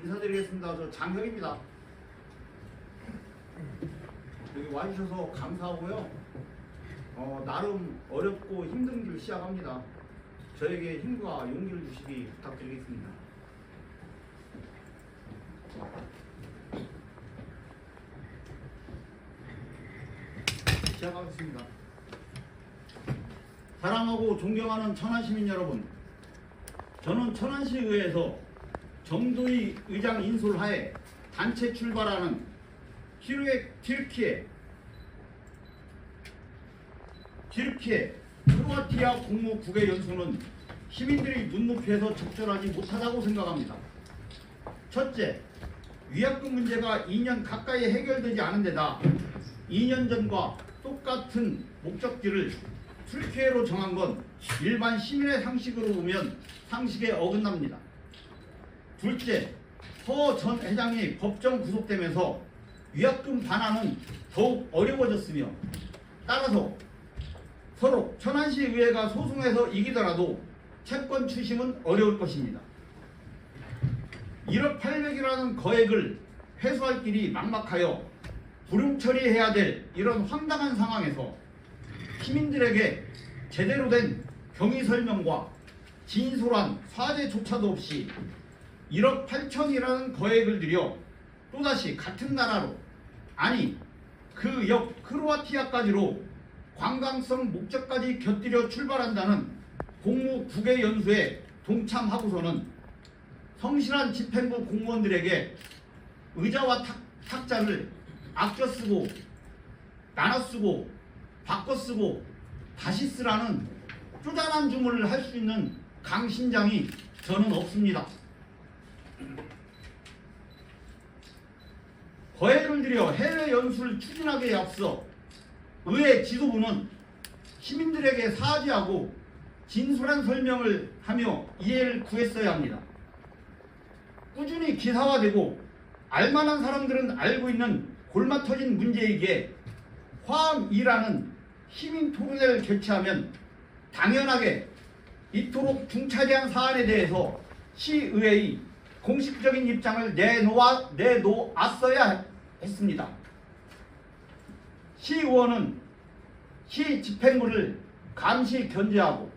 인사드리겠습니다. 저 장혁입니다. 여기 와주셔서 감사하고요. 나름 어렵고 힘든 길 시작합니다. 저에게 힘과 용기를 주시기 부탁드리겠습니다. 시작하겠습니다. 사랑하고 존경하는 천안시민 여러분, 저는 천안시의회에서 정도희 의장 인솔하에 단체 출발하는 튀르키예 크로아티아 공무 국외 연수는 시민들이 눈높이에서 적절하지 못하다고 생각합니다. 첫째, 위약금 문제가 2년 가까이 해결되지 않은 데다 2년 전과 똑같은 목적지를 튀르키예로 정한 건 일반 시민의 상식으로 보면 상식에 어긋납니다. 둘째, 허 전 회장이 법정 구속되면서 위약금 반환은 더욱 어려워졌으며 따라서 서로 천안시 의회가 소송해서 이기더라도 채권 추심은 어려울 것입니다. 1억 800이라는 거액을 회수할 길이 막막하여 불용 처리해야 될 이런 황당한 상황에서 시민들에게 제대로 된 경위 설명과 진솔한 사죄조차도 없이 1억 8천이라는 거액을 들여 또다시 같은 나라로, 아니 그 옆 크로아티아까지로 관광성 목적까지 곁들여 출발한다는 공무 국외 연수에 동참하고서는 성실한 집행부 공무원들에게 의자와 탁자를 아껴 쓰고 나눠 쓰고 바꿔 쓰고 다시 쓰라는 쪼잔한 주문을 할 수 있는 강심장이 저는 없습니다. 거액을 들여 해외 연수를 추진하기에 앞서 의회 지도부는 시민들에게 사죄하고 진솔한 설명을 하며 이해를 구했어야 합니다. 꾸준히 기사화되고 알만한 사람들은 알고 있는 골마터진 문제이기에 화암 2라는 시민 토론회를 개최하면 당연하게 이토록 중차대한 사안에 대해서 시의회의 공식적인 입장을 내놓았어야 했습니다. 시의원은 시 집행부를 감시 견제하고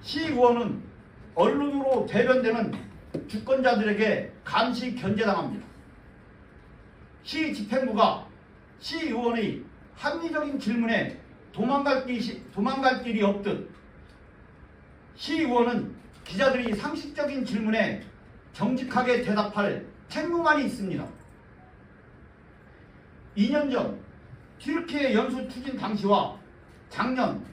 시의원은 언론으로 대변되는 주권자들에게 감시 견제당합니다. 시 집행부가 시의원의 합리적인 질문에 도망갈 길이 없듯 시의원은 기자들이 상식적인 질문에 정직하게 대답할 책무만이 있습니다. 2년 전 튀르키예 연수 추진 당시와 작년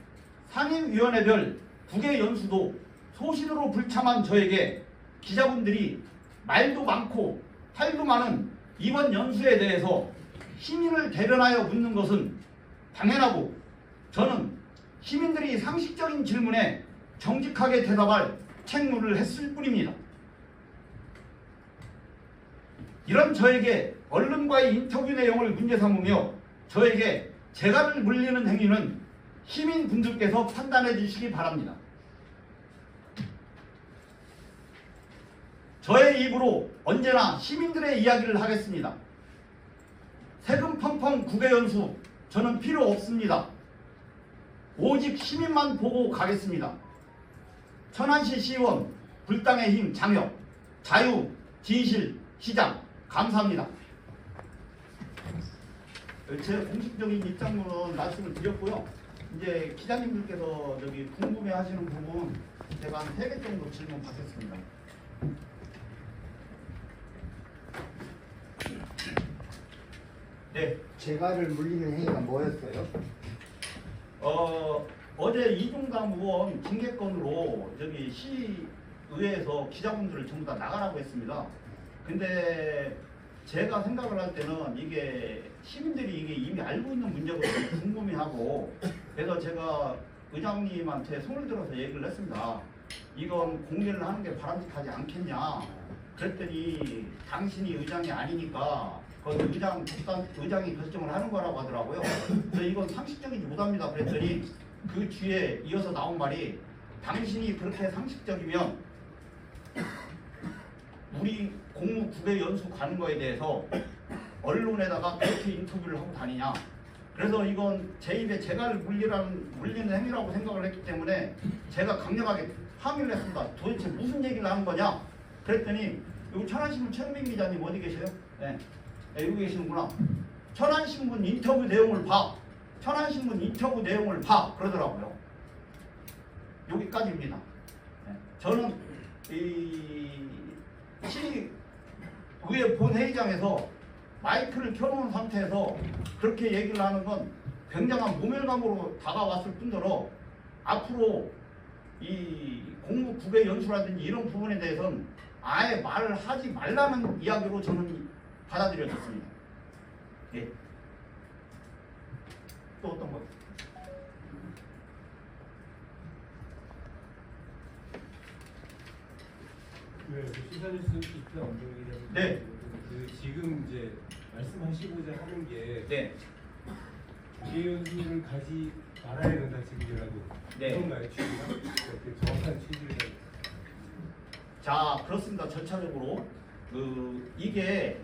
상임위원회별 국외 연수도 소신으로 불참한 저에게 기자분들이 말도 많고 탈도 많은 이번 연수에 대해서 시민을 대변하여 묻는 것은 당연하고 저는 시민들이 상식적인 질문에 정직하게 대답할 책무를 했을 뿐입니다. 이런 저에게 언론과의 인터뷰 내용을 문제 삼으며 저에게 재갈을 물리는 행위는 시민분들께서 판단해 주시기 바랍니다. 저의 입으로 언제나 시민들의 이야기를 하겠습니다. 세금 펑펑 국외 연수 저는 필요 없습니다. 오직 시민만 보고 가겠습니다. 천안시 시의원 불당의 힘 장혁, 자유, 진실, 시장 감사합니다. 제 공식적인 입장문은 말씀을 드렸고요. 이제 기자님들께서 저기 궁금해하시는 부분 제가 한 3개 정도 질문 받겠습니다. 네. 재갈을 물리는 행위가 뭐였어요? 어제 이종감 의원 징계건으로 저기 시의회에서 기자분들을 전부 다 나가라고 했습니다. 근데 제가 생각을 할 때는 이게 시민들이 이게 이미 알고 있는 문제거든요. 궁금해하고. 그래서 제가 의장님한테 손을 들어서 얘기를 했습니다. 이건 공개를 하는 게 바람직하지 않겠냐. 그랬더니 당신이 의장이 아니니까 거기 의장이 결정을 하는 거라고 하더라고요. 그래서 이건 상식적이지 못합니다. 그랬더니 그 뒤에 이어서 나온 말이 당신이 그렇게 상식적이면 우리 공무 국외 연수 가는 거에 대해서 언론에다가 그렇게 인터뷰를 하고 다니냐. 그래서 이건 제 입에 재갈을 물리는 행위라고 생각을 했기 때문에 제가 강력하게 항의를 했습니다. 도대체 무슨 얘기를 하는 거냐? 그랬더니 여기 천안신문 최은민 기자님 어디 계세요? 네. 네, 여기 계시는구나. 천안신문 인터뷰 내용을 봐. 천안신문 인터뷰 내용을 봐. 그러더라고요. 여기까지입니다. 네. 저는 이 시의회 본회의장에서 마이크를 켜놓은 상태에서 그렇게 얘기를 하는 건 굉장한 모멸감으로 다가왔을 뿐더러 앞으로 이 공무 국외 연수라든지 이런 부분에 대해서는 아예 말을 하지 말라는 이야기로 저는 받아들여졌습니다. 예. 또 어떤 것? 네, 시사뉴스 이태 언론이라고. 네. 그 지금 이제 말씀하시고자 하는 게 네. 국외 연수를 가지 말아야 된다 지금이라도. 네. 그런가요, 취지가? 그 정확한 취지를. 자, 그렇습니다. 전차적으로 이게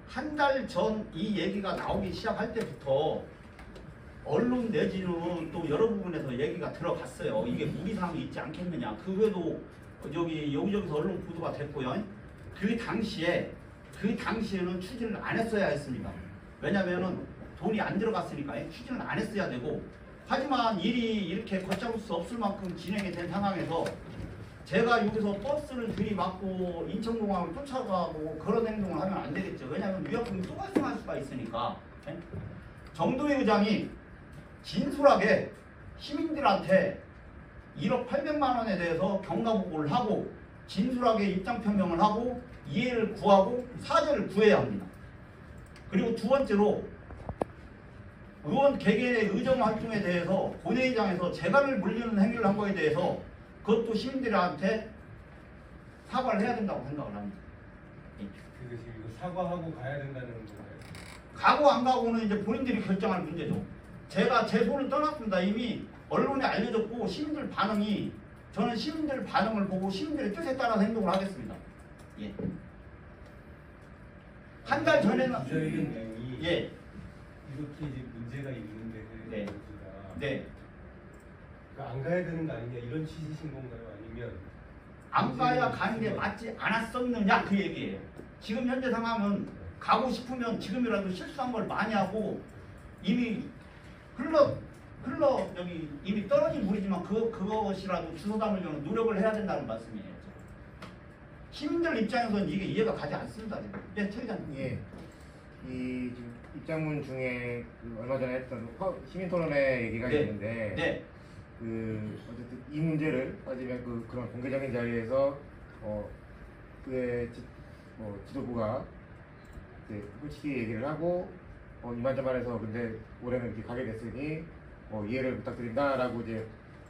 한 달 전 이 얘기가 나오기 시작할 때부터 언론 내지는 또 여러 부분에서 얘기가 들어갔어요. 이게 무리사항이 있지 않겠느냐. 그 외에도 여기저기서 언론 보도가 됐고요. 그 당시에는 추진을 안 했어야 했습니다. 왜냐면은 돈이 안 들어갔으니까 추진을 안 했어야 되고, 하지만 일이 이렇게 걷잡을 수 없을 만큼 진행이 된 상황에서 제가 여기서 버스를 들이받고 인천공항을 쫓아가고 그런 행동을 하면 안 되겠죠. 왜냐하면 위협금이 또 발생할 수가 있으니까. 정도의 의장이 진솔하게 시민들한테 1억 800만 원에 대해서 경과보고를 하고 진솔하게 입장 표명을 하고 이해를 구하고 사죄를 구해야 합니다. 그리고 두 번째로 의원 개개인의 의정 활동에 대해서 본회의장에서 재갈을 물리는 행위를 한 거에 대해서 그것도 시민들한테 사과를 해야 된다고 생각을 합니다. 그 지금 이거 사과하고 가야 된다는 건가요? 가고 안 가고는 이제 본인들이 결정할 문제죠. 제가 제 손을 떠났습니다. 이미 언론에 알려졌고 저는 시민들 반응을 보고 시민들의 뜻에 따라서 행동을 하겠습니다. 예. 한 달 전에는 기자회견 내용이 예. 이렇게 이제 문제가 있는데 네. 연수가. 네. 그러니까 안 가야 되는 거 아니냐 이런 취지신 건가요? 아니면 안 가야 가는 게 맞지 않았었느냐 그 얘기예요. 지금 현재 상황은 가고 싶으면 지금이라도 실수한 걸 많이 하고 이미 이미 떨어진 물이지만 그것이라도 주워 담으려는 노력을 해야 된다는 말씀이에요. 시민들 입장에서는 이게 이해가 가지 않습니다. 네, 최 기자님. 예. 이 지금 입장문 중에 얼마 전에 했던 시민 토론회 얘기가 네. 있는데 네. 어쨌든 이 문제를 따지면 그런 공개적인 자리에서 지도부가 이제 솔직히 얘기를 하고 이만저만해서 근데 올해는 이렇게 가게 됐으니 이해를 부탁드린다라고 이제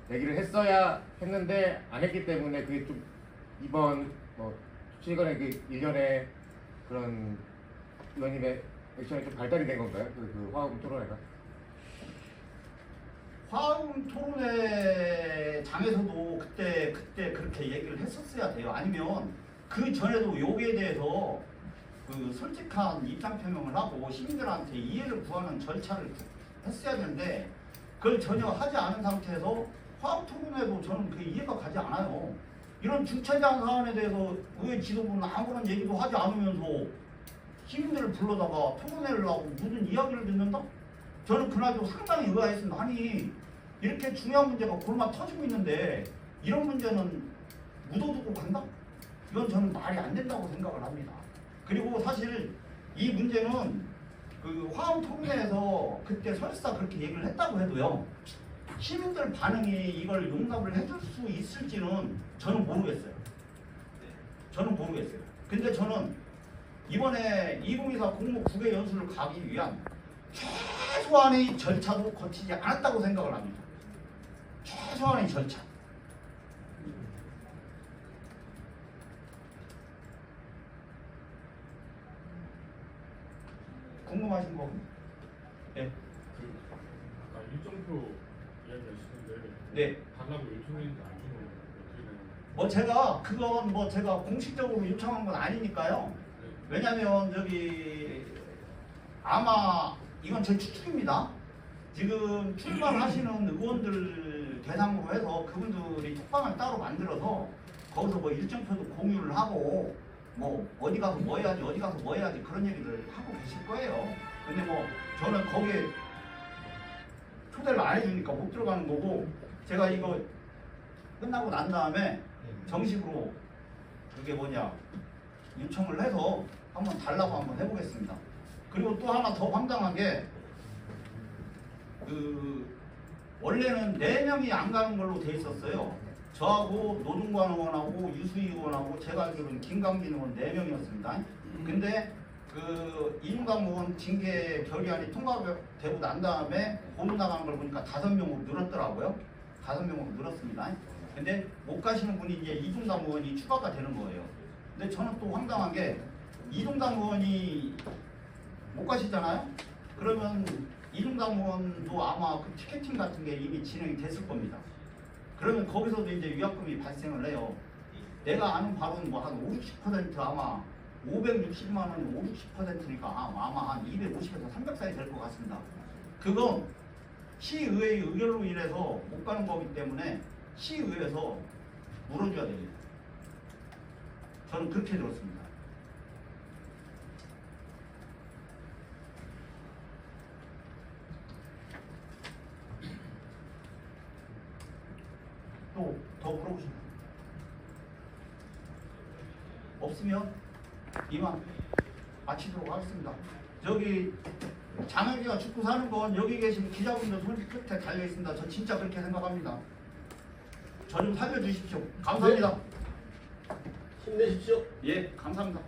얘기를 했어야 했는데 안 했기 때문에 그게 좀 이번 최근에 그 일련의 그런 의원님의 액션이 좀 발달이 된 건가요? 그 화음 토론회가? 화음 토론회 장에서도 그때 그렇게 얘기를 했었어야 돼요. 아니면 그 전에도 여기에 대해서 그 솔직한 입장 표명을 하고 시민들한테 이해를 구하는 절차를 했어야 되는데 그걸 전혀 하지 않은 상태에서 화음 토론회도 저는 그 이해가 가지 않아요. 이런 중차대한 사안에 대해서 의회 지도부는 아무런 얘기도 하지 않으면서 시민들을 불러다가 토론회를 하고 무슨 이야기를 듣는다? 저는 그날도 상당히 의아했습니다. 아니 이렇게 중요한 문제가 골마 터지고 있는데 이런 문제는 묻어두고 간다? 이건 저는 말이 안 된다고 생각을 합니다. 그리고 사실 이 문제는 그 화음 토론회에서 그때 설사 그렇게 얘기를 했다고 해도요. 시민들 반응이 이걸 용납을 해줄 수 있을지는 저는 모르겠어요. 저는 모르겠어요. 근데 저는 이번에 2024 공무 국외 연수를 가기 위한 최소한의 절차도 거치지 않았다고 생각을 합니다. 최소한의 절차. 궁금하신 거? 네. 아까 일정표 이야기하시는데 네. 달라고 요청했는데 안 주는 건 어떻게 되는 거예요? 뭐 제가 그건 뭐 제가 공식적으로 요청한 건 아니니까요. 왜냐면 저기 아마 이건 제 추측입니다. 지금 출마하시는 의원들 대상으로 해서 그분들이 톡방을 따로 만들어서 거기서 뭐 일정표도 공유를 하고 뭐 어디 가서 뭐 해야지 어디 가서 뭐 해야지 그런 얘기를 하고 계실 거예요. 근데 뭐 저는 거기에 초대를 안 해주니까 못 들어가는 거고, 제가 이거 끝나고 난 다음에 정식으로 그게 뭐냐 요청을 해서 한번 달라고 한번 해보겠습니다. 그리고 또 하나 더 황당하게 원래는 4명이 안 가는 걸로 돼 있었어요. 저하고 노중관 의원하고 유수희 의원하고 제가 알기로는 김강진 의원 4명이었습니다. 근데 이중강 의원 징계 결의안이 통과되고 난 다음에 보로 나가는 걸 보니까 5명으로 늘었더라고요. 5명으로 늘었습니다. 근데 못 가시는 분이 이제 이중강 의원이 추가가 되는 거예요. 근데 저는 또 황당한 게 이중강 의원이 못 가시잖아요. 그러면 이중강 의원도 아마 그 티켓팅 같은 게 이미 진행이 됐을 겁니다. 그러면 거기서도 이제 위약금이 발생을 해요. 내가 아는 바로는 뭐 한 50, 60% 아마 560만 원이 50%니까 아마 한 250에서 300 사이 될 것 같습니다. 그건 시의회의 의결로 인해서 못 가는 거기 때문에 시의회에서 물어줘야 됩니다. 저는 그렇게 들었습니다. 또 더 물어보시면 없으면 이만 마치도록 하겠습니다. 저기 장혁이가 죽고 사는 건 여기 계신 기자분들 손 끝에 달려 있습니다. 저 진짜 그렇게 생각합니다. 저 좀 살려주십시오. 감사합니다. 힘내십시오. 예, 감사합니다.